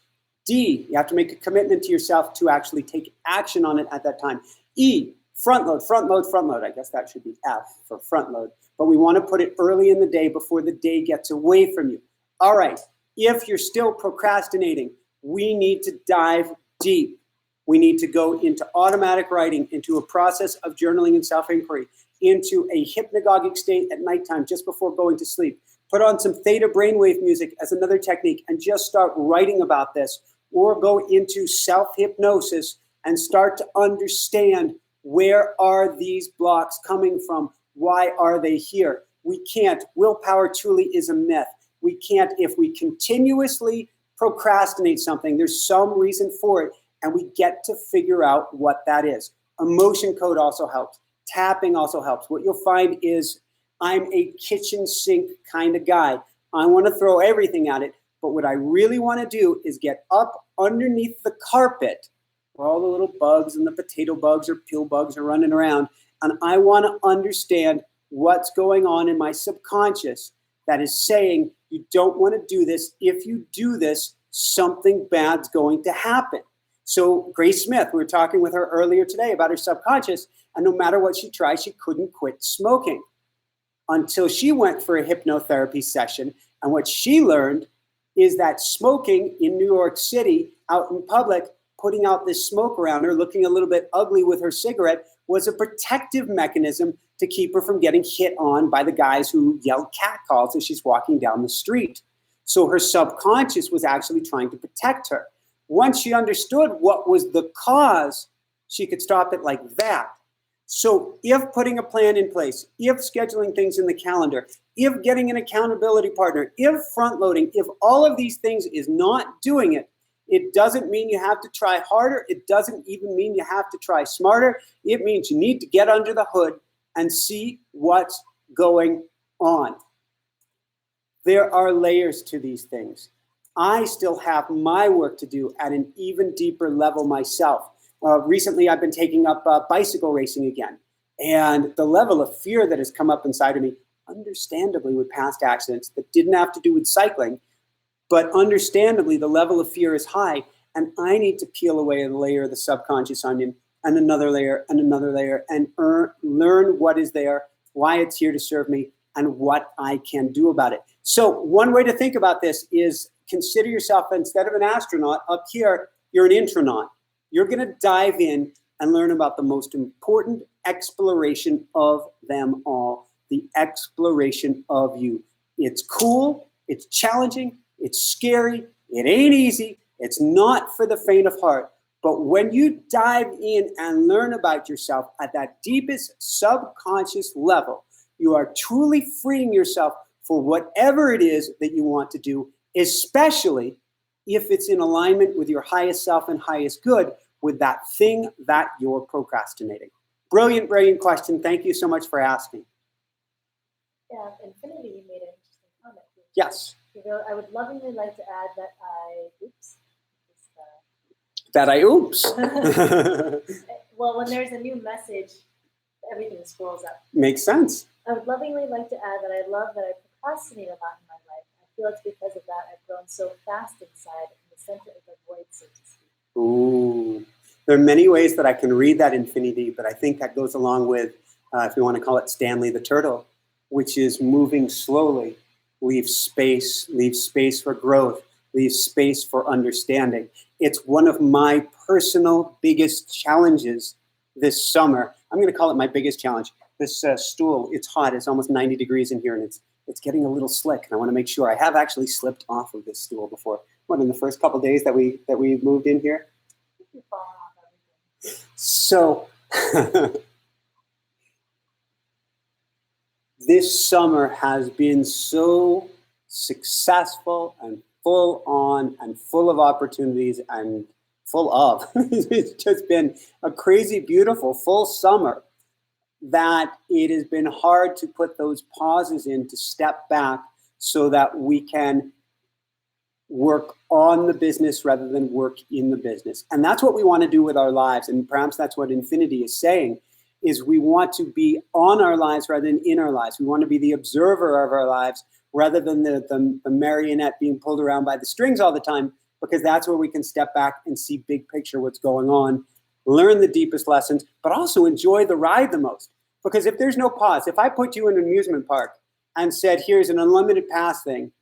D, you have to make a commitment to yourself to actually take action on it at that time. E, front load, front load, front load. I guess that should be F for front load. But we want to put it early in the day before the day gets away from you. All right, if you're still procrastinating, we need to dive deep. We need to go into automatic writing, into a process of journaling and self-inquiry, into a hypnagogic state at nighttime just before going to sleep. Put on some theta brainwave music as another technique and just start writing about this, or go into self-hypnosis and start to understand, where are these blocks coming from? Why are they here? We can't. Willpower truly is a myth. We can't. If we continuously procrastinate something, there's some reason for it, and we get to figure out what that is. Emotion code also helps. Tapping also helps. What you'll find is, I'm a kitchen sink kind of guy. I want to throw everything at it, but what I really want to do is get up underneath the carpet where all the little bugs and the potato bugs or pill bugs are running around, and I want to understand what's going on in my subconscious that is saying, you don't want to do this. If you do this, something bad's going to happen. So Grace Smith, we were talking with her earlier today about her subconscious, and no matter what she tried, she couldn't quit smoking until she went for a hypnotherapy session. And what she learned is that smoking in New York City, out in public, putting out this smoke around her, looking a little bit ugly with her cigarette, was a protective mechanism to keep her from getting hit on by the guys who yell cat calls as she's walking down the street. So her subconscious was actually trying to protect her. Once she understood what was the cause, she could stop it like that. So if putting a plan in place, if scheduling things in the calendar, if getting an accountability partner, if front loading, if all of these things is not doing it, it doesn't mean you have to try harder. It doesn't even mean you have to try smarter. It means you need to get under the hood and see what's going on. There are layers to these things. I still have my work to do at an even deeper level myself. Recently, I've been taking up bicycle racing again. And the level of fear that has come up inside of me, understandably with past accidents that didn't have to do with cycling, but understandably, the level of fear is high. And I need to peel away a layer of the subconscious onion and another layer and another layer and learn what is there, why it's here to serve me, and what I can do about it. So one way to think about this is consider yourself, instead of an astronaut up here, you're an intronaut. You're going to dive in and learn about the most important exploration of them all, the exploration of you. It's cool, it's challenging, it's scary, it ain't easy, it's not for the faint of heart. But when you dive in and learn about yourself at that deepest subconscious level, you are truly freeing yourself for whatever it is that you want to do, especially if it's in alignment with your highest self and highest good, with that thing that you're procrastinating. Brilliant, brilliant question. Thank you so much for asking. Yeah, Infinity made an interesting comment. Yes. You know, I would lovingly like to add that well, when there's a new message, everything scrolls up. Makes sense. I would lovingly like to add that I love that I procrastinate a lot in my life. I feel it's because of that I've grown so fast inside in the center of the void, so to speak. Ooh. There are many ways that I can read that infinity, but I think that goes along with, if you want to call it Stanley the Turtle, which is moving slowly, leave space for growth, leave space for understanding. It's one of my personal biggest challenges this summer. I'm going to call it my biggest challenge. This stool, it's hot. It's almost 90 degrees in here, and it's getting a little slick. And I want to make sure I have actually slipped off of this stool before. In the first couple of days that we moved in here. So this summer has been so successful and full on and full of opportunities and full of. It's just been a crazy, beautiful, full summer that it has been hard to put those pauses in, to step back so that we can work on the business rather than work in the business. And that's what we want to do with our lives. And perhaps that's what Infinity is saying, is we want to be on our lives rather than in our lives. We want to be the observer of our lives rather than the marionette being pulled around by the strings all the time, because that's where we can step back and see big picture what's going on, learn the deepest lessons, but also enjoy the ride the most. Because if there's no pause, if I put you in an amusement park and said, here's an unlimited pass thing,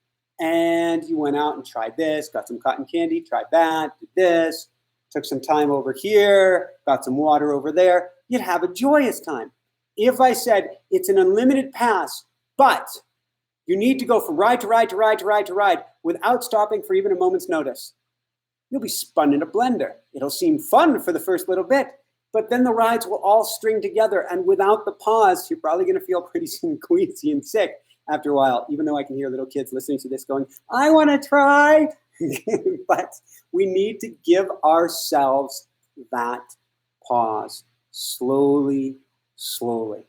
and you went out and tried this, got some cotton candy, tried that, did this, took some time over here, got some water over there, you'd have a joyous time. If I said it's an unlimited pass, but you need to go from ride to ride to ride to ride to ride without stopping for even a moment's notice, you'll be spun in a blender. It'll seem fun for the first little bit, but then the rides will all string together, and without the pause, you're probably going to feel pretty queasy and sick after a while, even though I can hear little kids listening to this going, I want to try. But we need to give ourselves that pause slowly, slowly.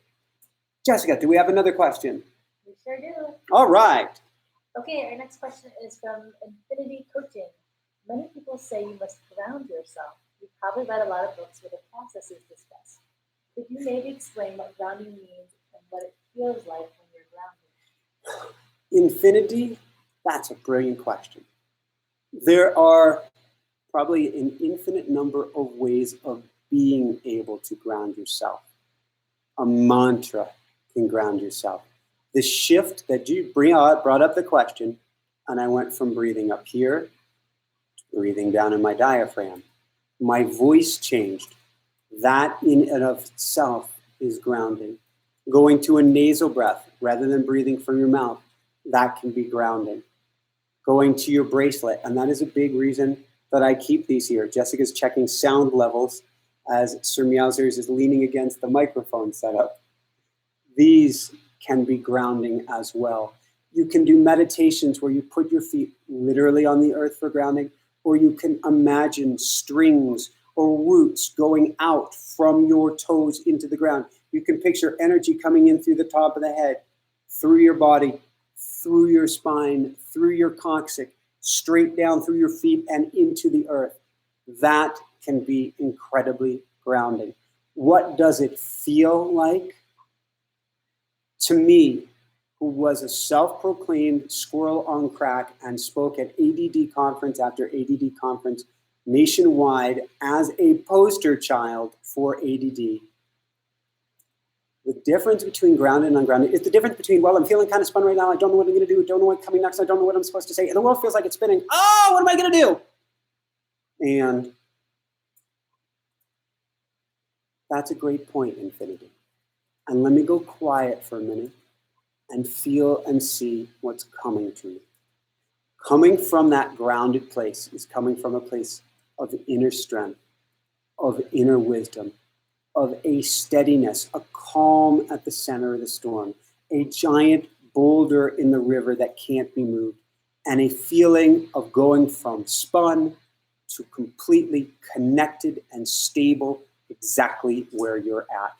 Jessica, do we have another question? We sure do. All right. Okay, our next question is from Infinity Coaching. Many people say you must ground yourself. You've probably read a lot of books where the process is discussed. Could you maybe explain what grounding means and what it feels like when you're grounded? Infinity, that's a brilliant question. There are probably an infinite number of ways of being able to ground yourself. A mantra can ground yourself. The shift that you brought up the question, and I went from breathing up here to breathing down in my diaphragm. My voice changed. That in and of itself is grounding. Going to a nasal breath rather than breathing from your mouth, that can be grounding. Going to your bracelet, and that is a big reason that I keep these here. Jessica's checking sound levels as Sir Mousers is leaning against the microphone setup. These can be grounding as well. You can do meditations where you put your feet literally on the earth for grounding, or you can imagine strings or roots going out from your toes into the ground. You can picture energy coming in through the top of the head, through your body, through your spine, through your coccyx, straight down through your feet and into the earth. That can be incredibly grounding. What does it feel like? To me, who was a self-proclaimed squirrel on crack and spoke at ADD conference after ADD conference nationwide as a poster child for ADD, the difference between grounded and ungrounded is the difference between, well, I'm feeling kind of spun right now. I don't know what I'm going to do. I don't know what's coming next. I don't know what I'm supposed to say. And the world feels like it's spinning. Oh, what am I going to do? And that's a great point, Infinity. And let me go quiet for a minute and feel and see what's coming to me. Coming from that grounded place is coming from a place of inner strength, of inner wisdom, of a steadiness, a calm at the center of the storm, a giant boulder in the river that can't be moved, and a feeling of going from spun to completely connected and stable exactly where you're at.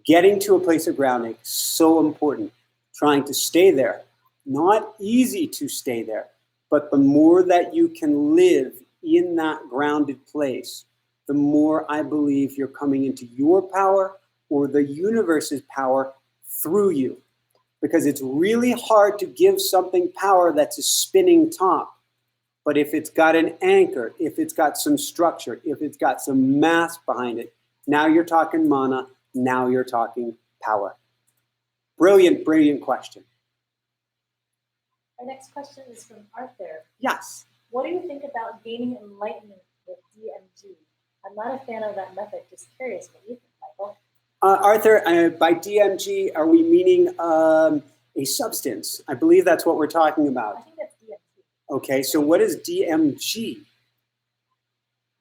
Getting to a place of grounding, so important. Trying to stay there, not easy to stay there, but the more that you can live in that grounded place, the more I believe you're coming into your power or the universe's power through you. Because it's really hard to give something power that's a spinning top. But if it's got an anchor, if it's got some structure, if it's got some mass behind it, now you're talking mana, now you're talking power. Brilliant, brilliant question. Our next question is from Arthur. Yes. What do you think about gaining enlightenment with DMG? I'm not a fan of that method. Just curious what you think, Michael. Arthur, by DMG, are we meaning a substance? I believe that's what we're talking about. I think that's DMG. Okay, so what is DMG?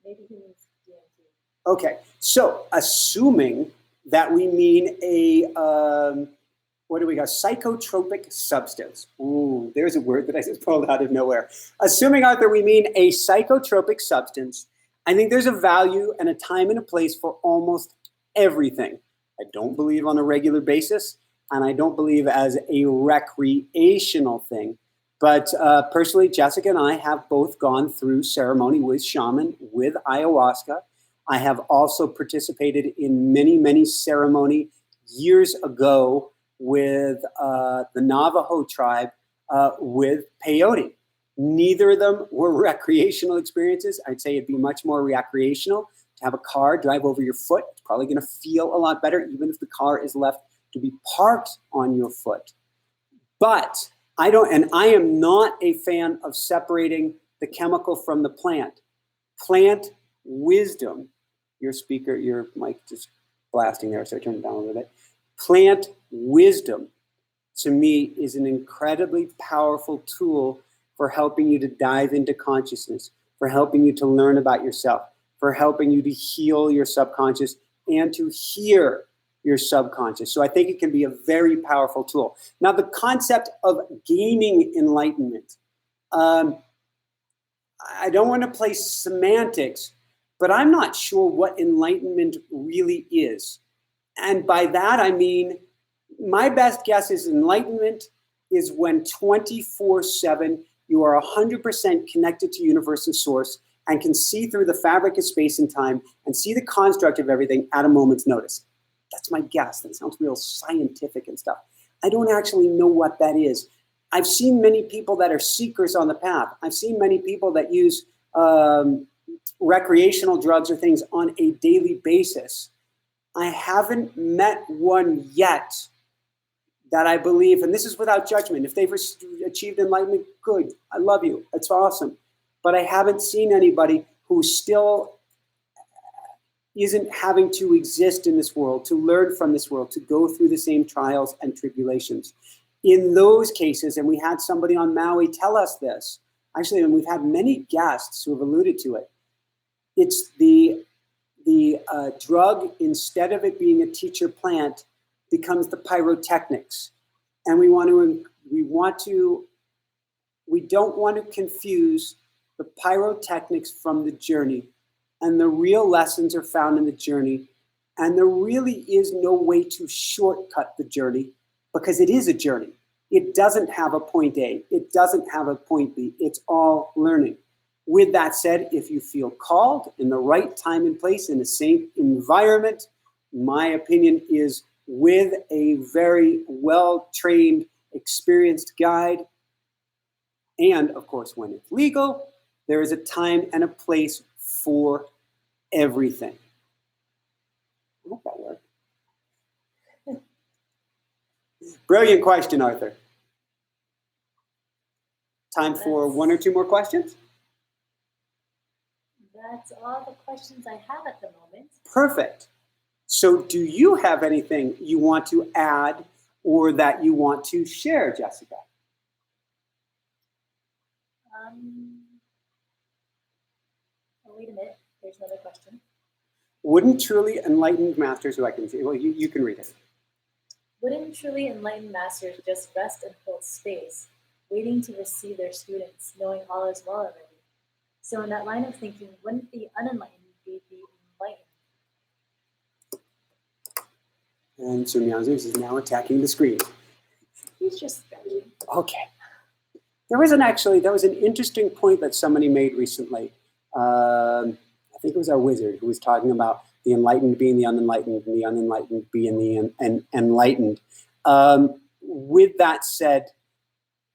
Maybe he means DMG. Okay, so assuming that we mean a, what do we got? Psychotropic substance. Ooh, there's a word that I just pulled out of nowhere. Assuming, Arthur, we mean a psychotropic substance, I think there's a value and a time and a place for almost everything. I don't believe on a regular basis, and I don't believe as a recreational thing. But personally, Jessica and I have both gone through ceremony with shaman, with ayahuasca. I have also participated in many, many ceremony years ago with the Navajo tribe with peyote. Neither of them were recreational experiences. I'd say it'd be much more recreational to have a car drive over your foot. It's probably going to feel a lot better, even if the car is left to be parked on your foot. But I am not a fan of separating the chemical from the plant. Plant wisdom, your mic just blasting there, so I turned it down a little bit. Plant wisdom, to me, is an incredibly powerful tool for helping you to dive into consciousness, for helping you to learn about yourself, for helping you to heal your subconscious and to hear your subconscious. So I think it can be a very powerful tool. Now, the concept of gaining enlightenment, I don't want to play semantics, but I'm not sure what enlightenment really is. And by that, I mean, my best guess is enlightenment is when 24/7 you are 100% connected to universe and source and can see through the fabric of space and time and see the construct of everything at a moment's notice. That's my guess. That sounds real scientific and stuff. I don't actually know what that is. I've seen many people that are seekers on the path. I've seen many people that use recreational drugs or things on a daily basis. I haven't met one yet that I believe, and this is without judgment, if they've achieved enlightenment, good, I love you, it's awesome. But I haven't seen anybody who still isn't having to exist in this world, to learn from this world, to go through the same trials and tribulations. In those cases, and we had somebody on Maui tell us this, actually, and we've had many guests who have alluded to it, it's the drug, instead of it being a teacher plant, becomes the pyrotechnics. And we don't want to confuse the pyrotechnics from the journey. And the real lessons are found in the journey. And there really is no way to shortcut the journey, because it is a journey. It doesn't have a point A. It doesn't have a point B. It's all learning. With that said, if you feel called in the right time and place in the same environment, my opinion is with a very well-trained, experienced guide, and of course, when it's legal, there is a time and a place for everything. I hope that worked. Brilliant question, Arthur. Time for one or two more questions? That's all the questions I have at the moment. Perfect. So do you have anything you want to add or that you want to share, Jessica? Oh, wait a minute. There's another question. Wouldn't truly enlightened masters, who I can see, well, you can read it. Wouldn't truly enlightened masters just rest and hold space, waiting to receive their students, knowing all is well already? So in that line of thinking, wouldn't the unenlightened be the enlightened? And so Mousers is now attacking the screen. He's just stretching. Okay. There was an interesting point that somebody made recently. I think it was our wizard who was talking about the enlightened being the unenlightened and the unenlightened being the enlightened. With that said,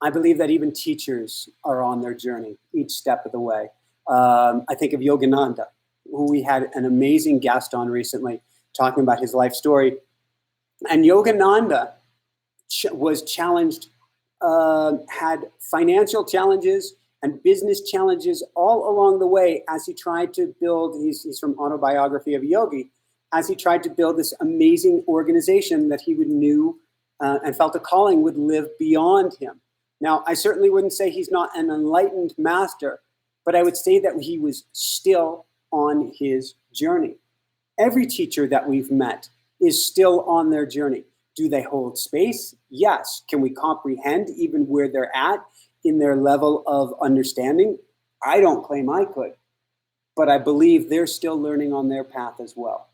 I believe that even teachers are on their journey each step of the way. I think of Yogananda, who we had an amazing guest on recently talking about his life story. And Yogananda was challenged, had financial challenges and business challenges all along the way as he tried to build, he's from Autobiography of a Yogi, as he tried to build this amazing organization that he knew and felt a calling would live beyond him. Now, I certainly wouldn't say he's not an enlightened master, but I would say that he was still on his journey. Every teacher that we've met is still on their journey. Do they hold space? Yes. Can we comprehend even where they're at in their level of understanding? I don't claim I could, but I believe they're still learning on their path as well.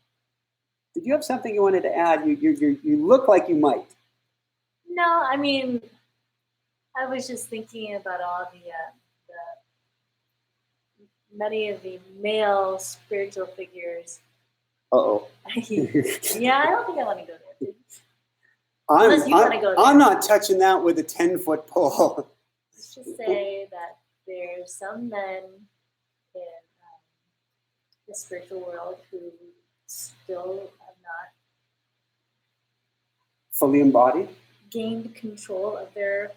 Did you have something you wanted to add? You look like you might. No, I mean, I was just thinking about all the many of the male spiritual figures. Uh-oh. Yeah, I don't think I want to go there. Unless you want to go there. I'm not touching that with a 10-foot pole. Let's just say that there's some men in the spiritual world who still have not fully embodied, gained control of their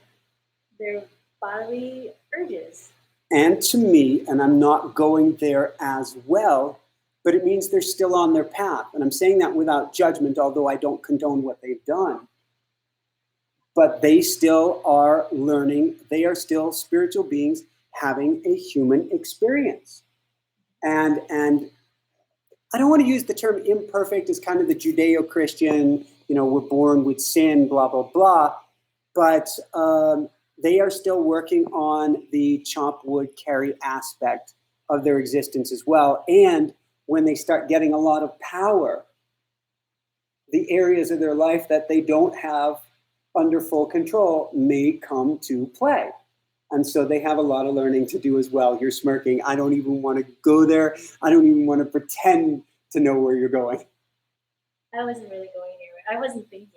bodily urges. And to me, and I'm not going there as well, but it means they're still on their path. And I'm saying that without judgment, although I don't condone what they've done. But they still are learning. They are still spiritual beings having a human experience. And I don't want to use the term imperfect as kind of the Judeo-Christian, we're born with sin, blah, blah, blah. But they are still working on the chop wood, carry aspect of their existence as well. And when they start getting a lot of power, the areas of their life that they don't have under full control may come to play. And so they have a lot of learning to do as well. You're smirking. I don't even want to go there. I don't even want to pretend to know where you're going. I wasn't really going anywhere. I wasn't thinking.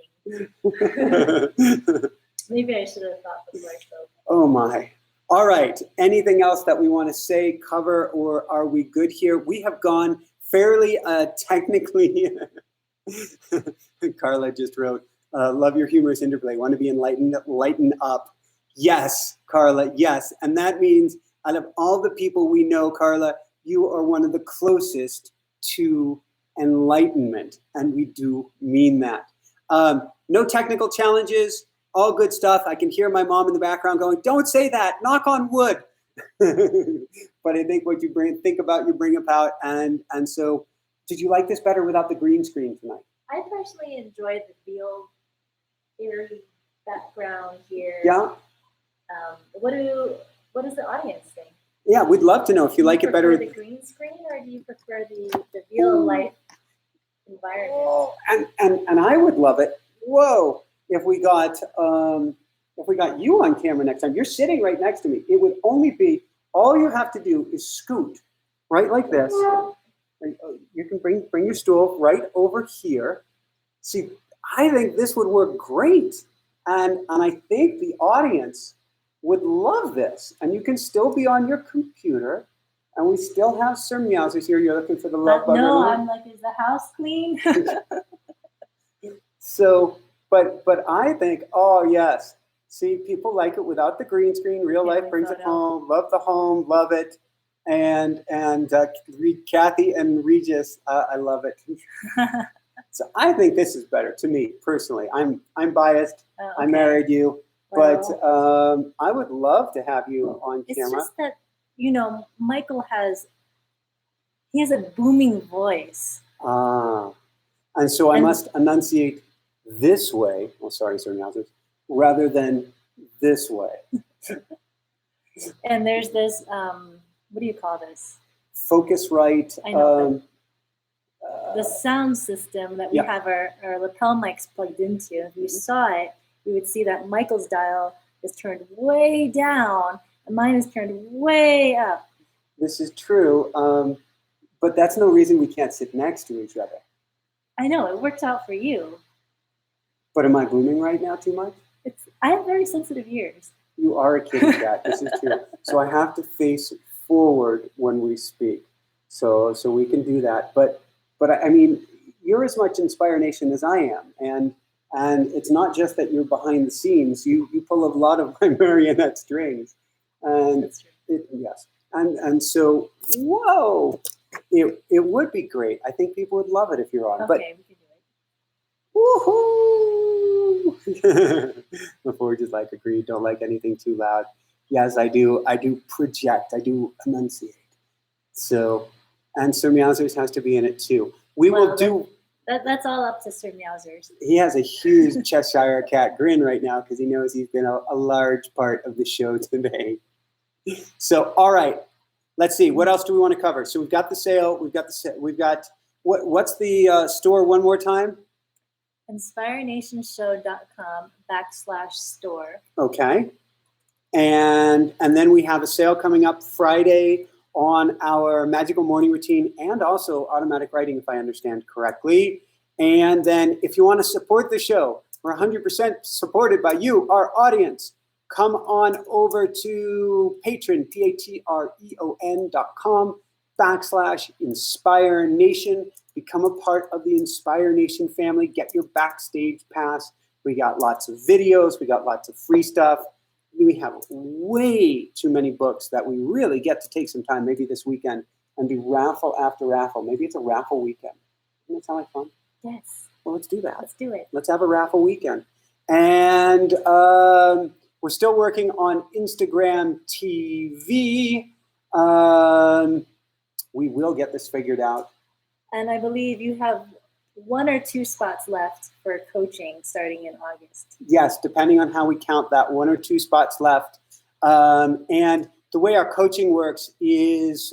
Maybe I should have thought before I spoke. Oh my. All right. Anything else that we want to say, cover, or are we good here? We have gone fairly technically. Carla just wrote, love your humorous interplay. Want to be enlightened? Lighten up. Yes, Carla, yes. And that means out of all the people we know, Carla, you are one of the closest to enlightenment, and we do mean that. No technical challenges, all good stuff. I can hear my mom in the background going, "Don't say that, knock on wood." But I think what you think about, you bring about. And so, did you like this better without the green screen tonight? I personally enjoyed the real airy background here. Yeah. What does the audience think? Yeah, we'd love to know if you like it better. Do you prefer the green screen, or do you prefer the real life environment? Oh, and I would love it. Whoa, if we got you on camera next time. You're sitting right next to me. It would only be, all you have to do is scoot right like this. You can bring your stool right over here. See, I think this would work great, and I think the audience would love this. And you can still be on your computer, and we still have Sir Mousers here. You're looking for the love button. No, I'm like, is the house clean? So, but I think, oh yes, see, people like it without the green screen. Real life brings it home. Love the home, love it. And Kathy and Regis, I love it. So I think this is better to me personally. I'm biased. Okay. I married you, but I would love to have you on camera. It's just that, Michael has a booming voice. And so I must enunciate this way. Oh, sorry, Sir Mousers, rather than this way. And there's this. What do you call this? Focusrite. I know. The sound system that we have our lapel mics plugged into. If you saw it, you would see that Michael's dial is turned way down and mine is turned way up. This is true, but that's no reason we can't sit next to each other. I know, it worked out for you. But am I booming right now too much? I have very sensitive ears. You are a kitty cat. This is true. So I have to face forward when we speak, so we can do that. But I mean, you're as much Inspire Nation as I am, and it's not just that you're behind the scenes. You pull a lot of my marionette strings, and that's true. Yes, and so whoa, it would be great. I think people would love it if you're on. Okay, we can do it. Woohoo! Before we just like agree, don't like anything too loud. Yes, I do project. I do enunciate. So, and Sir Mousers has to be in it too. We will do. That's all up to Sir Mousers. He has a huge Cheshire cat grin right now because he knows he's been a large part of the show today. So, all right, let's see. What else do we want to cover? So we've got the sale. We've got what's the store one more time? InspireNationShow.com/store. Okay. And then we have a sale coming up Friday on our magical morning routine and also automatic writing, if I understand correctly. And then if you want to support the show, we're 100% supported by you, our audience. Come on over to patreon.com/Inspire Nation. Become a part of the Inspire Nation family. Get your backstage pass. We got lots of videos. We got lots of free stuff. We have way too many books that we really get to take some time, maybe this weekend, and do raffle after raffle. Maybe it's a raffle weekend. Doesn't that sound like fun? Yes. Well, let's do that. Let's do it. Let's have a raffle weekend. And we're still working on Instagram TV. We will get this figured out. And I believe you have 1 or 2 spots left for coaching starting in August. Yes, depending on how we count that, 1 or 2 spots left. And the way our coaching works is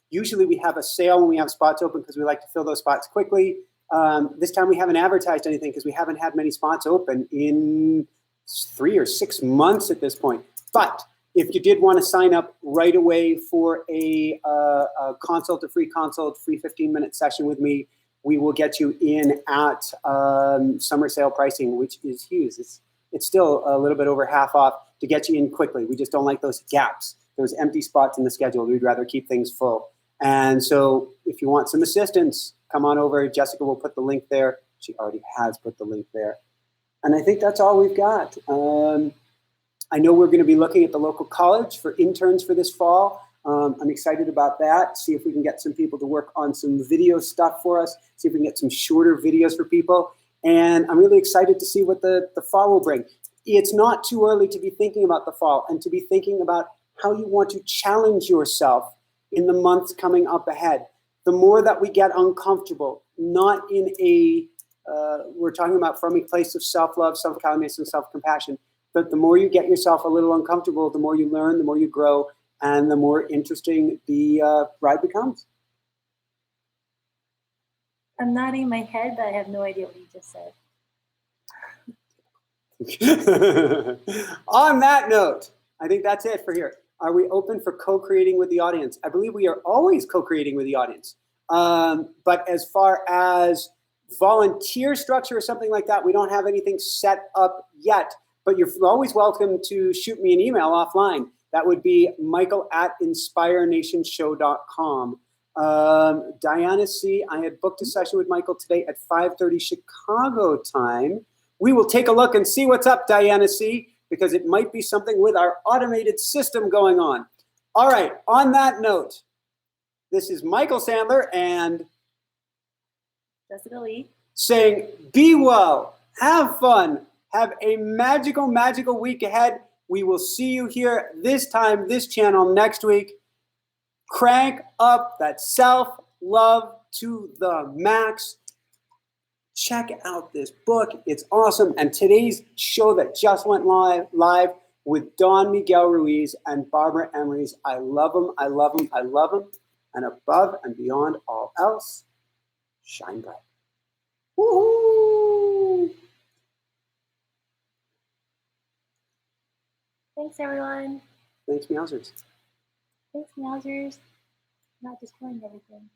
usually we have a sale when we have spots open because we like to fill those spots quickly. This time we haven't advertised anything because we haven't had many spots open in 3 or 6 months at this point. But if you did want to sign up right away for a consult, a free 15-minute session with me, we will get you in at summer sale pricing, which is huge. It's still a little bit over half off to get you in quickly. We just don't like those gaps, those empty spots in the schedule. We'd rather keep things full. And so if you want some assistance, come on over. Jessica will put the link there. She already has put the link there. And I think that's all we've got. I know we're going to be looking at the local college for interns for this fall. I'm excited about that. See if we can get some people to work on some video stuff for us. See if we can get some shorter videos for people. And I'm really excited to see what the fall will bring. It's not too early to be thinking about the fall and to be thinking about how you want to challenge yourself in the months coming up ahead. The more that we get uncomfortable, not in a, we're talking about from a place of self-love, self-kindness, and self-compassion, but the more you get yourself a little uncomfortable, the more you learn, the more you grow, and the more interesting the ride becomes. I'm nodding my head, but I have no idea what you just said. On that note, I think that's it for here. Are we open for co-creating with the audience? I believe we are always co-creating with the audience. But as far as volunteer structure or something like that, we don't have anything set up yet. But you're always welcome to shoot me an email offline. That would be michael@inspirenationshow.com. Diana C., I had booked a session with Michael today at 5:30 Chicago time. We will take a look and see what's up, Diana C., because it might be something with our automated system going on. All right, on that note, this is Michael Sandler and Jessica Lee saying, be well, have fun, have a magical, magical week ahead. We will see you here this time, this channel next week. Crank up that self-love to the max. Check out this book. It's awesome. And today's show that just went live with Don Miguel Ruiz and Barbara Emery's. I love them. I love them. I love them. And above and beyond all else, shine bright. Woohoo! Thanks, everyone. Thanks, Mousers. Thanks, Mousers. Not destroying everything.